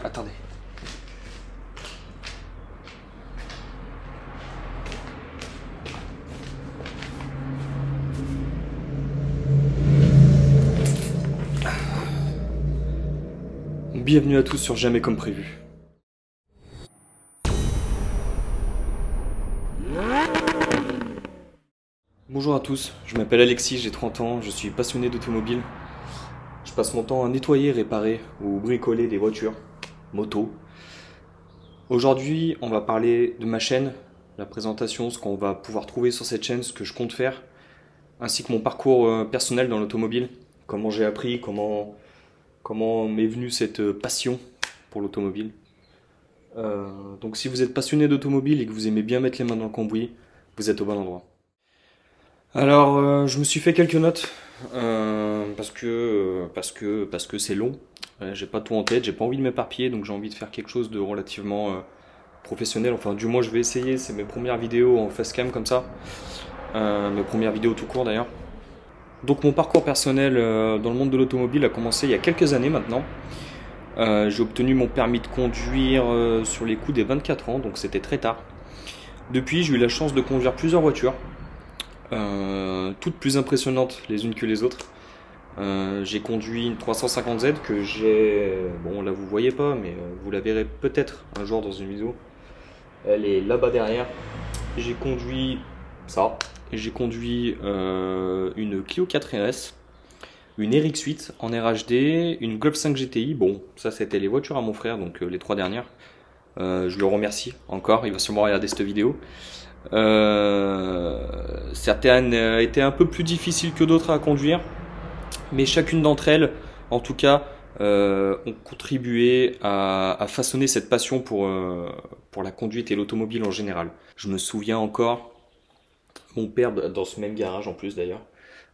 Attendez. Bienvenue à tous sur Jamais comme prévu. Bonjour à tous, je m'appelle Alexis, j'ai 30 ans, je suis passionné d'automobile. Je passe mon temps à nettoyer, réparer ou bricoler des voitures, motos. Aujourd'hui, on va parler de ma chaîne, la présentation, ce qu'on va pouvoir trouver sur cette chaîne, ce que je compte faire, ainsi que mon parcours personnel dans l'automobile, comment j'ai appris, comment m'est venue cette passion pour l'automobile. Donc si vous êtes passionné d'automobile et que vous aimez bien mettre les mains dans le cambouis, vous êtes au bon endroit. Alors, je me suis fait quelques notes parce que c'est long. J'ai pas tout en tête, j'ai pas envie de m'éparpiller, donc j'ai envie de faire quelque chose de relativement professionnel. Enfin, du moins, je vais essayer. C'est mes premières vidéos en facecam comme ça, mes premières vidéos tout court d'ailleurs. Donc, mon parcours personnel dans le monde de l'automobile a commencé il y a quelques années maintenant. J'ai obtenu mon permis de conduire sur les coups des 24 ans, donc c'était très tard. Depuis, j'ai eu la chance de conduire plusieurs voitures. Toutes plus impressionnantes les unes que les autres. J'ai conduit une 350Z que j'ai... Bon, là vous voyez pas, mais vous la verrez peut-être un jour dans une vidéo. Elle est là-bas derrière. J'ai conduit ça. Et j'ai conduit une Clio 4 RS, une RX8 en RHD, une Golf 5 GTI. Bon, ça c'était les voitures à mon frère, donc les trois dernières. Je le remercie encore, il va sûrement regarder cette vidéo. Certaines étaient un peu plus difficiles que d'autres à conduire, mais chacune d'entre elles, en tout cas, ont contribué à façonner cette passion pour la conduite et l'automobile en général. Je me souviens encore, mon père, dans ce même garage en plus d'ailleurs,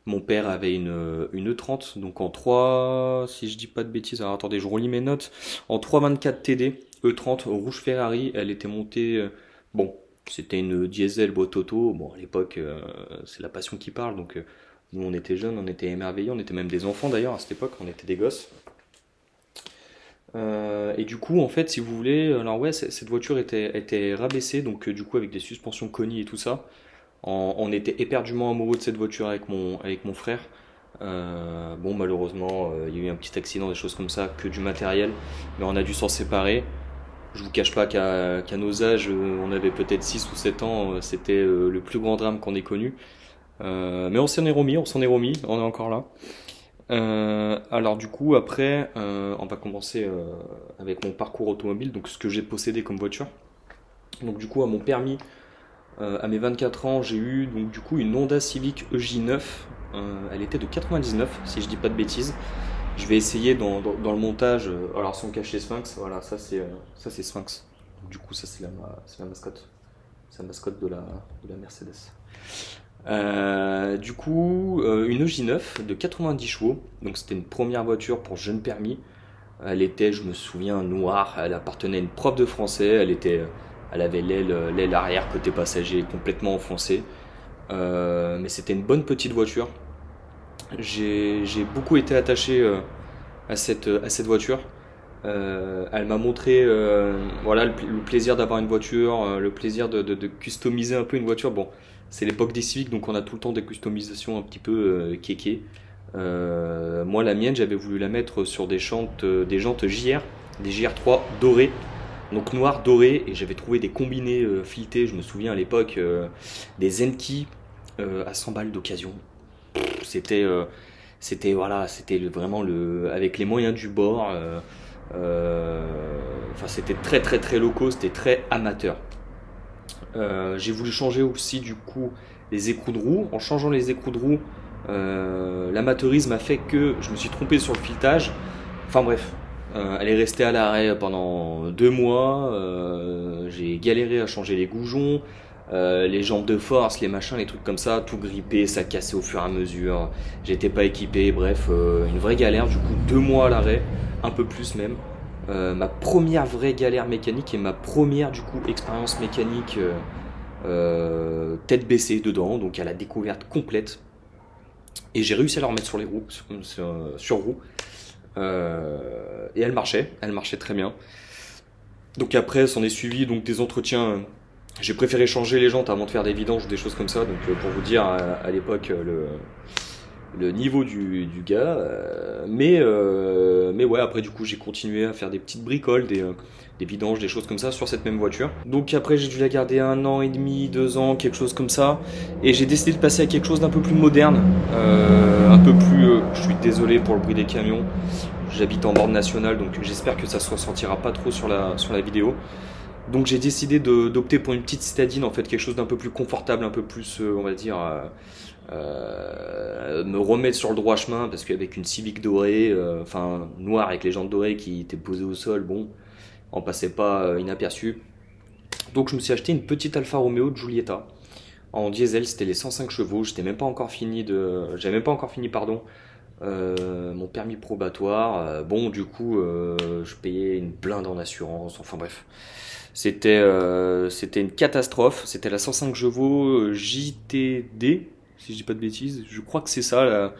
mon père avait une E30, donc en 3, si je dis pas de bêtises, alors attendez, je relis mes notes, en 324 TD, E30, rouge Ferrari, elle était montée, bon, c'était une diesel Bototo. Bon, à l'époque, c'est la passion qui parle. Donc, nous, on était jeunes, on était émerveillés. On était même des enfants d'ailleurs à cette époque. On était des gosses. Et du coup, en fait, si vous voulez, alors ouais, cette voiture était rabaissée. Donc, du coup, avec des suspensions Koni et tout ça. On était éperdument amoureux de cette voiture avec mon frère. Bon, malheureusement, il y a eu un petit accident, des choses comme ça, que du matériel. Mais on a dû s'en séparer. Je vous cache pas qu'à nos âges, on avait peut-être 6 ou 7 ans, c'était le plus grand drame qu'on ait connu. Mais on s'en est remis, on est encore là. Alors du coup, après, on va commencer avec mon parcours automobile, donc ce que j'ai possédé comme voiture. Donc du coup, à mon permis, à mes 24 ans, j'ai eu donc du coup une Honda Civic EJ9. Elle était de 99, si je dis pas de bêtises. Je vais essayer dans le montage, alors sans cacher Sphinx, voilà, ça c'est Sphinx. Du coup, ça c'est la mascotte. C'est la mascotte de la Mercedes. Du coup, une EJ9 de 90 chevaux, donc c'était une première voiture pour jeune permis. Elle était, je me souviens, noire, elle appartenait à une prof de français, elle avait l'aile arrière côté passager complètement enfoncée. Mais c'était une bonne petite voiture. J'ai beaucoup été attaché à cette voiture. Elle m'a montré voilà, le plaisir d'avoir une voiture, le plaisir de customiser un peu une voiture. Bon, c'est l'époque des Civics, donc on a tout le temps des customisations un petit peu kéké. Moi, la mienne, j'avais voulu la mettre sur des jantes JR, des JR3 dorées, donc noir doré, et j'avais trouvé des combinés filetés, je me souviens à l'époque, des Zenki à 100 balles d'occasion. C'était voilà, c'était vraiment avec les moyens du bord. Enfin, c'était très très très low cost, c'était très amateur. J'ai voulu changer aussi du coup les écrous de roue. En changeant les écrous de roue, l'amateurisme a fait que je me suis trompé sur le filetage. Enfin bref, elle est restée à l'arrêt pendant 2 mois. J'ai galéré à changer les goujons. Les jambes de force, les machins, les trucs comme ça, tout grippé, ça cassait au fur et à mesure. J'étais pas équipé, bref, une vraie galère. Du coup, 2 mois à l'arrêt, un peu plus même. Ma première vraie galère mécanique et ma première du coup expérience mécanique tête baissée dedans, donc à la découverte complète. Et j'ai réussi à la remettre sur les roues, sur roue. Et elle marchait très bien. Donc après, s'en est suivi donc des entretiens. J'ai préféré changer les jantes avant de faire des vidanges ou des choses comme ça. Donc pour vous dire, à l'époque, le niveau du gars. Mais ouais, après du coup j'ai continué à faire des petites bricoles, des vidanges, des choses comme ça sur cette même voiture. Donc après j'ai dû la garder 1 an et demi, 2 ans, quelque chose comme ça. Et j'ai décidé de passer à quelque chose d'un peu plus moderne. Un peu plus... je suis désolé pour le bruit des camions. J'habite en bord nationale, donc j'espère que ça se ressentira pas trop sur la vidéo. Donc j'ai décidé d'opter pour une petite citadine, en fait, quelque chose d'un peu plus confortable, un peu plus, on va dire, me remettre sur le droit chemin, parce qu'avec une Civic dorée, enfin noire avec les jantes dorées qui étaient posées au sol, bon, on passait pas inaperçu. Donc je me suis acheté une petite Alfa Romeo de Giulietta en diesel, c'était les 105 chevaux, j'avais même pas encore fini, pardon, mon permis probatoire. Bon, du coup, je payais une blinde en assurance. Enfin bref, c'était une catastrophe. C'était la 105 chevaux JTD, si je dis pas de bêtises. Je crois que c'est ça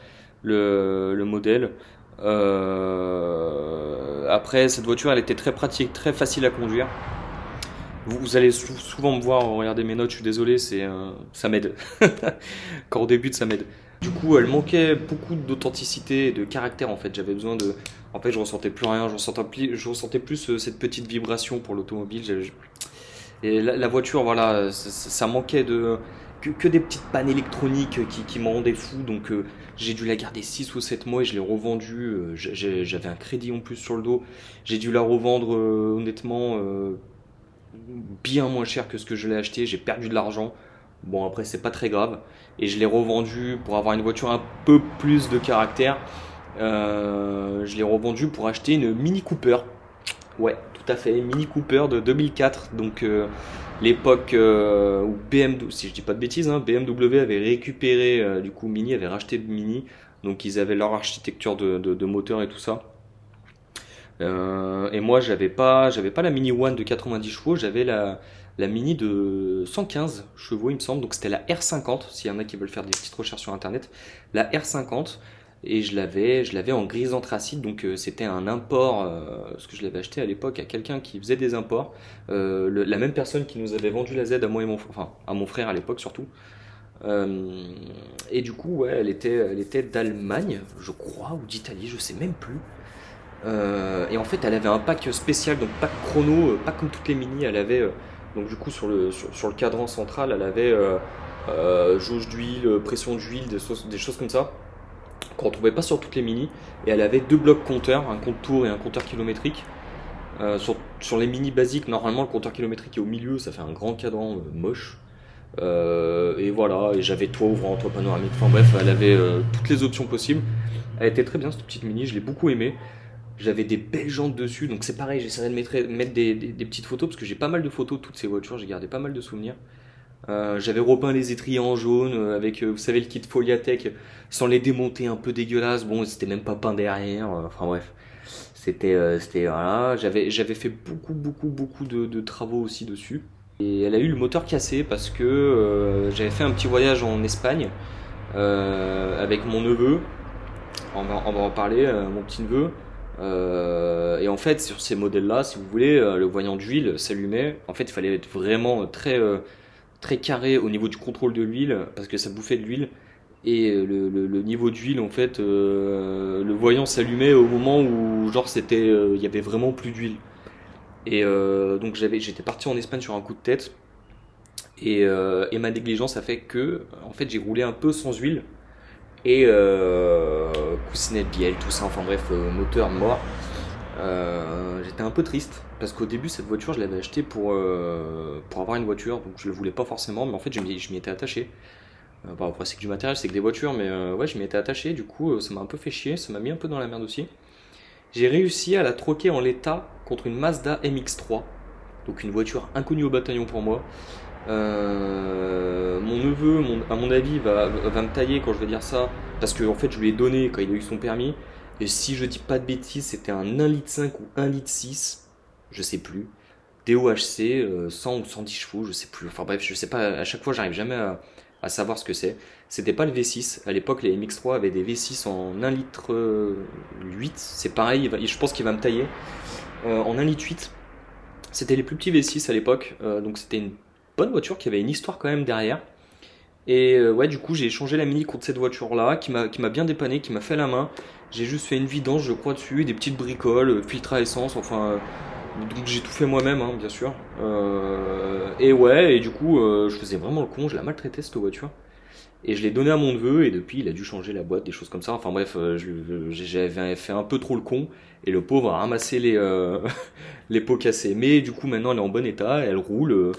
le modèle. Après, cette voiture, elle était très pratique, très facile à conduire. Vous allez souvent me voir regarder mes notes, je suis désolé, ça m'aide. Quand on débute, ça m'aide. Du coup, elle manquait beaucoup d'authenticité et de caractère en fait. J'avais besoin de. En fait, je ressentais plus rien, je ressentais plus cette petite vibration pour l'automobile. Et la voiture, voilà, ça manquait que des petites pannes électroniques qui me rendaient fou. Donc, j'ai dû la garder 6 ou 7 mois et je l'ai revendue. J'avais un crédit en plus sur le dos. J'ai dû la revendre honnêtement bien moins cher que ce que je l'ai acheté. J'ai perdu de l'argent. Bon, après, c'est pas très grave. Et je l'ai revendu pour avoir une voiture un peu plus de caractère. Je l'ai revendu pour acheter une Mini Cooper. Ouais, tout à fait, Mini Cooper de 2004. Donc, l'époque où BMW, si je dis pas de bêtises, hein, BMW avait récupéré, du coup, Mini avait racheté Mini. Donc, ils avaient leur architecture de moteur et tout ça. Et moi, j'avais pas la Mini One de 90 chevaux, j'avais la Mini de 115 chevaux, il me semble. Donc c'était la R50, s'il y en a qui veulent faire des petites recherches sur internet. La R50, et je l'avais en grise anthracite, donc c'était un import, parce que je l'avais acheté à l'époque à quelqu'un qui faisait des imports. La même personne qui nous avait vendu la Z à moi et enfin à mon frère à l'époque surtout. Et du coup, ouais, elle était d'Allemagne, je crois, ou d'Italie, je sais même plus. Et en fait, elle avait un pack spécial, donc pack chrono, pas comme toutes les mini. Elle avait, donc du coup, sur le cadran central, elle avait jauge d'huile, pression d'huile, des choses comme ça, qu'on ne trouvait pas sur toutes les mini. Et elle avait deux blocs compteurs, un compte tour et un compteur kilométrique. Sur les mini basiques, normalement, le compteur kilométrique est au milieu, ça fait un grand cadran moche. Et voilà, et j'avais toit ouvrant, toit panoramique, enfin bref, elle avait toutes les options possibles. Elle était très bien cette petite mini, je l'ai beaucoup aimée. J'avais des belles jantes dessus, donc c'est pareil, j'essaierai de mettre des petites photos parce que j'ai pas mal de photos de toutes ces voitures, j'ai gardé pas mal de souvenirs. J'avais repeint les étriers en jaune avec, vous savez, le kit Foliatech sans les démonter un peu dégueulasse. Bon, c'était même pas peint derrière, enfin bref. C'était voilà, j'avais fait beaucoup de travaux aussi dessus. Et elle a eu le moteur cassé parce que j'avais fait un petit voyage en Espagne avec mon neveu. On va en parler, mon petit neveu. Et en fait, sur ces modèles-là, si vous voulez, le voyant d'huile s'allumait. En fait, il fallait être vraiment très carré au niveau du contrôle de l'huile parce que ça bouffait de l'huile. Et le niveau d'huile, en fait, le voyant s'allumait au moment où, genre, il y avait vraiment plus d'huile. Et donc, j'étais parti en Espagne sur un coup de tête. Et ma négligence a fait que, en fait, j'ai roulé un peu sans huile. Et coussinet de bielle, tout ça, enfin bref, moteur mort. J'étais un peu triste parce qu'au début cette voiture je l'avais achetée pour avoir une voiture, donc je le voulais pas forcément, mais en fait je m'y étais attaché. Bon, après c'est que du matériel, c'est que des voitures, mais ouais, je m'y étais attaché, du coup ça m'a un peu fait chier, ça m'a mis un peu dans la merde aussi. J'ai réussi à la troquer en l'état contre une Mazda MX-3, donc une voiture inconnue au bataillon pour moi. Mon neveu, à mon avis, va me tailler quand je vais dire ça, parce que en fait, je lui ai donné quand il a eu son permis. Et si je dis pas de bêtises, c'était un 1,5 litre ou 1,6 litre, je sais plus. DOHC, 100 ou 110 chevaux, je sais plus. Enfin bref, je sais pas, à chaque fois, j'arrive jamais à savoir ce que c'est. C'était pas le V6. À l'époque, les MX3 avaient des V6 en 1 litre 8. C'est pareil, je pense qu'il va me tailler. En 1 litre 8. C'était les plus petits V6 à l'époque. Donc c'était une bonne voiture qui avait une histoire quand même derrière. Et ouais, du coup, j'ai échangé la Mini contre cette voiture-là, qui m'a bien dépanné, qui m'a fait la main. J'ai juste fait une vidange, je crois, dessus, des petites bricoles, filtre à essence, enfin. Donc j'ai tout fait moi-même, hein, bien sûr. Et ouais, et du coup, je faisais vraiment le con, je la maltraitais cette voiture. Et je l'ai donné à mon neveu, et depuis, il a dû changer la boîte, des choses comme ça. Enfin bref, j'avais fait un peu trop le con, et le pauvre a ramassé les pots cassés. Mais du coup, maintenant, elle est en bon état, elle roule.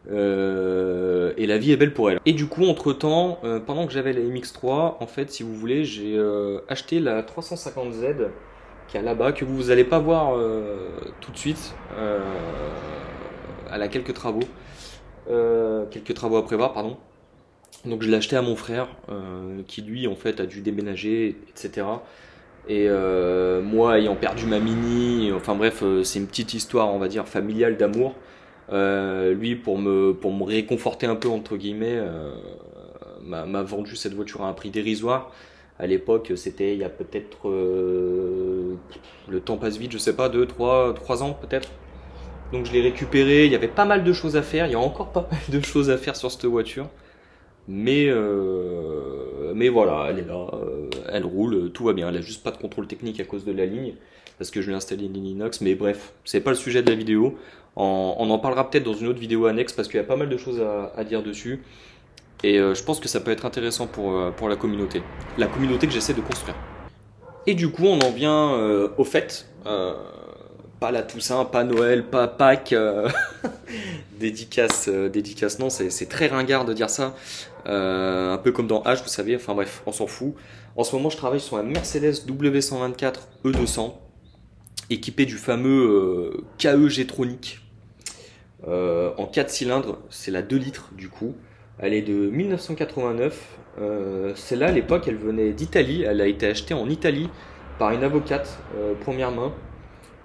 Et la vie est belle pour elle. Et du coup, entre-temps, pendant que j'avais la MX3, en fait, si vous voulez, j'ai acheté la 350Z qui est là-bas, que vous n'allez pas voir tout de suite. Elle a quelques travaux à prévoir, pardon. Donc je l'ai acheté à mon frère, qui lui, en fait, a dû déménager, etc. Et moi, ayant perdu ma Mini, enfin bref, c'est une petite histoire, on va dire, familiale d'amour. Lui, pour me réconforter un peu, entre guillemets, m'a vendu cette voiture à un prix dérisoire. À l'époque, c'était il y a peut-être, le temps passe vite, je sais pas, 3 ans peut-être. Donc je l'ai récupéré, il y avait pas mal de choses à faire, il y a encore pas mal de choses à faire sur cette voiture. Mais voilà, elle est là, elle roule, tout va bien. Elle a juste pas de contrôle technique à cause de la ligne, parce que je lui ai installé une ligne inox. Mais bref, c'est pas le sujet de la vidéo. On en parlera peut-être dans une autre vidéo annexe, parce qu'il y a pas mal de choses à dire dessus. Et je pense que ça peut être intéressant pour la communauté. La communauté que j'essaie de construire. Et du coup, on en vient aux fêtes. Pas la Toussaint, pas Noël, pas Pâques. Dédicace, non, c'est très ringard de dire ça. Un peu comme dans H, vous savez. Enfin bref, on s'en fout. En ce moment, je travaille sur un Mercedes W124 E200, équipé du fameux KE G-Tronic en 4 cylindres. C'est la 2 litres du coup. Elle est de 1989. Celle-là, à l'époque, elle venait d'Italie. Elle a été achetée en Italie par une avocate première main.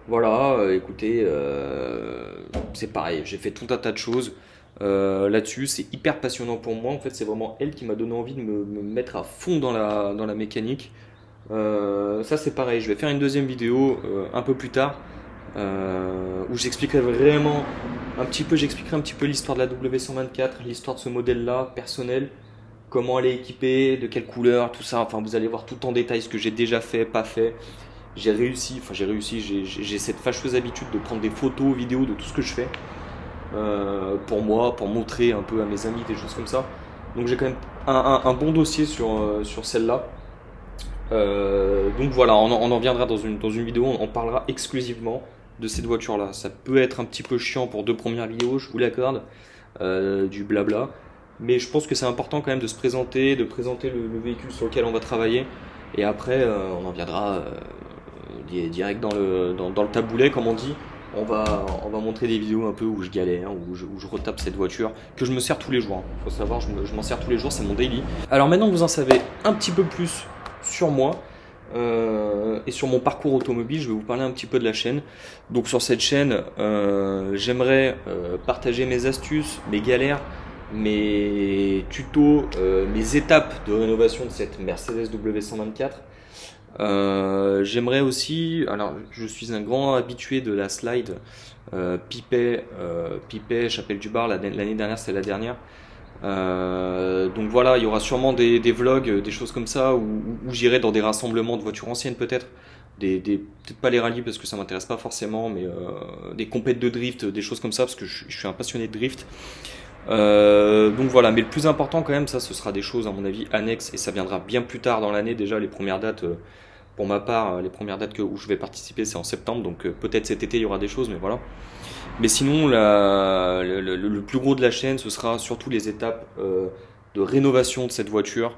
Voilà, écoutez, c'est pareil, j'ai fait tout un tas de choses là-dessus, c'est hyper passionnant pour moi. En fait, c'est vraiment elle qui m'a donné envie de me mettre à fond dans la mécanique. Ça, c'est pareil, je vais faire une deuxième vidéo un peu plus tard où j'expliquerai vraiment j'expliquerai un petit peu l'histoire de la W124, l'histoire de ce modèle-là, personnel, comment elle est équipée, de quelle couleur, tout ça. Enfin, vous allez voir tout en détail ce que j'ai déjà fait, pas fait. J'ai cette fâcheuse habitude de prendre des photos, vidéos de tout ce que je fais pour moi, pour montrer un peu à mes amis, des choses comme ça. Donc j'ai quand même un bon dossier sur celle-là. Donc voilà, on en viendra dans une vidéo, on parlera exclusivement de cette voiture-là. Ça peut être un petit peu chiant pour 2 premières vidéos, je vous l'accorde, du blabla. Mais je pense que c'est important quand même de se présenter, de présenter le véhicule sur lequel on va travailler. Et après, on en viendra direct dans le taboulet, comme on dit. On va montrer des vidéos un peu où je galère, où je retape cette voiture, que je me sers tous les jours. Faut savoir, je m'en sers tous les jours, c'est mon daily. Alors maintenant que vous en savez un petit peu plus sur moi et sur mon parcours automobile, je vais vous parler un petit peu de la chaîne. Donc sur cette chaîne, j'aimerais partager mes astuces, mes galères, mes tutos, mes étapes de rénovation de cette Mercedes W124. J'aimerais aussi, alors je suis un grand habitué de la slide Pipet, Chapelle-du-Bar, l'année dernière c'était la dernière. Donc voilà, il y aura sûrement des vlogs, des choses comme ça, où j'irai dans des rassemblements de voitures anciennes peut-être. Peut-être pas les rallyes parce que ça m'intéresse pas forcément, mais des compètes de drift, des choses comme ça, parce que je suis un passionné de drift. Donc voilà, mais le plus important quand même, ça ce sera des choses à mon avis annexes, et ça viendra bien plus tard dans l'année. Déjà les premières dates, pour ma part, les premières dates où je vais participer c'est en septembre, donc peut-être cet été il y aura des choses, mais voilà. Mais sinon le plus gros de la chaîne, ce sera surtout les étapes de rénovation de cette voiture.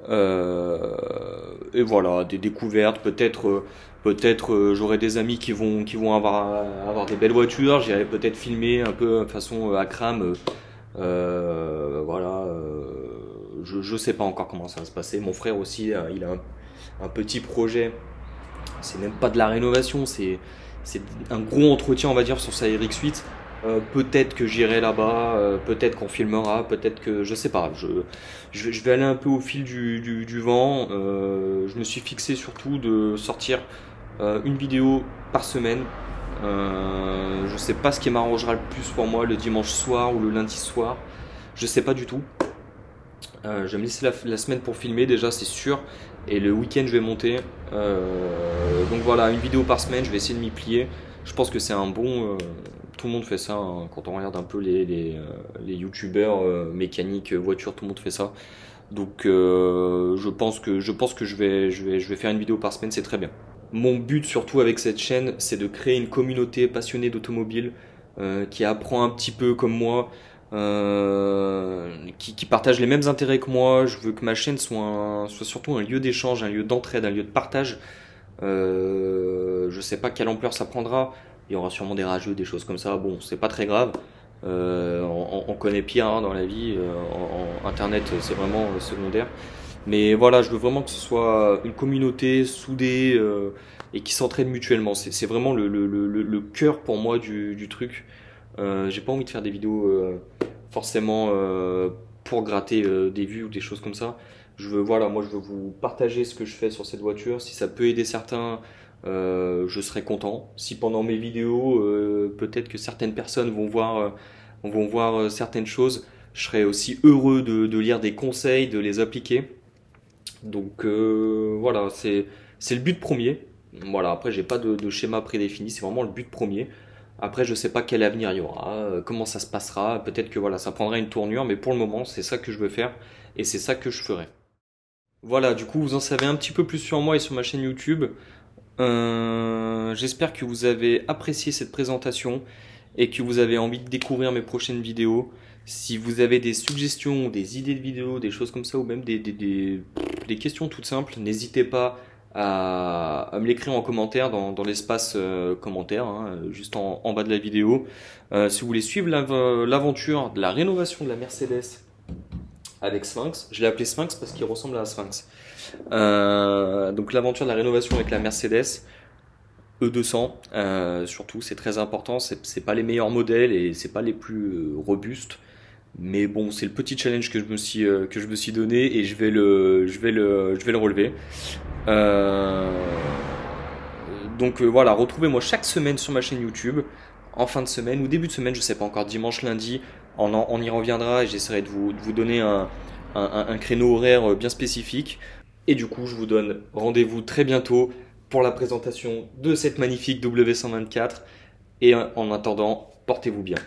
Et voilà, des découvertes, peut-être j'aurai des amis qui vont avoir des belles voitures, j'irai peut-être filmer un peu façon Akram. Voilà, je sais pas encore comment ça va se passer. Mon frère aussi, il a un petit projet. C'est même pas de la rénovation, c'est un gros entretien, on va dire, sur sa RX-8. Peut-être que j'irai là-bas, peut-être qu'on filmera, peut-être que je sais pas. Je vais aller un peu au fil du vent. Je me suis fixé surtout de sortir une vidéo par semaine. Je sais pas ce qui m'arrangera le plus pour moi, le dimanche soir ou le lundi soir. Je sais pas du tout. Je vais me laisser la semaine pour filmer déjà, c'est sûr. Et le week-end, je vais monter. Donc voilà, une vidéo par semaine, je vais essayer de m'y plier. Je pense que c'est un bon. Tout le monde fait ça, hein. Quand on regarde un peu les youtubeurs mécaniques, voitures, tout le monde fait ça. Donc je pense que je vais faire une vidéo par semaine, c'est très bien. Mon but surtout avec cette chaîne, c'est de créer une communauté passionnée d'automobile qui apprend un petit peu comme moi, qui partage les mêmes intérêts que moi. Je veux que ma chaîne soit surtout un lieu d'échange, un lieu d'entraide, un lieu de partage. Je sais pas quelle ampleur ça prendra. Il y aura sûrement des rageux, des choses comme ça. Bon, c'est pas très grave. On connaît pire, hein, dans la vie. Internet, c'est vraiment secondaire. Mais voilà, je veux vraiment que ce soit une communauté soudée et qui s'entraide mutuellement. C'est vraiment le cœur pour moi du truc. J'ai pas envie de faire des vidéos forcément pour gratter des vues ou des choses comme ça. Voilà, moi je veux vous partager ce que je fais sur cette voiture. Si ça peut aider certains, je serai content. Si pendant mes vidéos, peut-être que certaines personnes vont voir certaines choses, je serai aussi heureux de lire des conseils, de les appliquer. Donc voilà, c'est le but premier. Voilà, après j'ai pas de schéma prédéfini, c'est vraiment le but premier. Après je sais pas quel avenir il y aura, comment ça se passera, peut-être que voilà, ça prendra une tournure, mais pour le moment c'est ça que je veux faire et c'est ça que je ferai. Voilà, du coup vous en savez un petit peu plus sur moi et sur ma chaîne YouTube. J'espère que vous avez apprécié cette présentation et que vous avez envie de découvrir mes prochaines vidéos. Si vous avez des suggestions, des idées de vidéos, des choses comme ça, ou même des questions toutes simples, n'hésitez pas à me l'écrire en commentaire dans l'espace commentaire, hein, juste en bas de la vidéo. Si vous voulez suivre l'aventure de la rénovation de la Mercedes avec Sphinx, je l'ai appelé Sphinx parce qu'il ressemble à la Sphinx. Donc l'aventure de la rénovation avec la Mercedes E200, surtout, c'est très important. C'est pas les meilleurs modèles et c'est pas les plus robustes. Mais bon, c'est le petit challenge que je me suis donné et je vais le relever. Euh, donc voilà, retrouvez-moi chaque semaine sur ma chaîne YouTube, en fin de semaine ou début de semaine, je sais pas encore, dimanche, lundi, on y reviendra et j'essaierai de vous donner un créneau horaire bien spécifique. Et du coup, je vous donne rendez-vous très bientôt pour la présentation de cette magnifique W124. Et en attendant, portez-vous bien.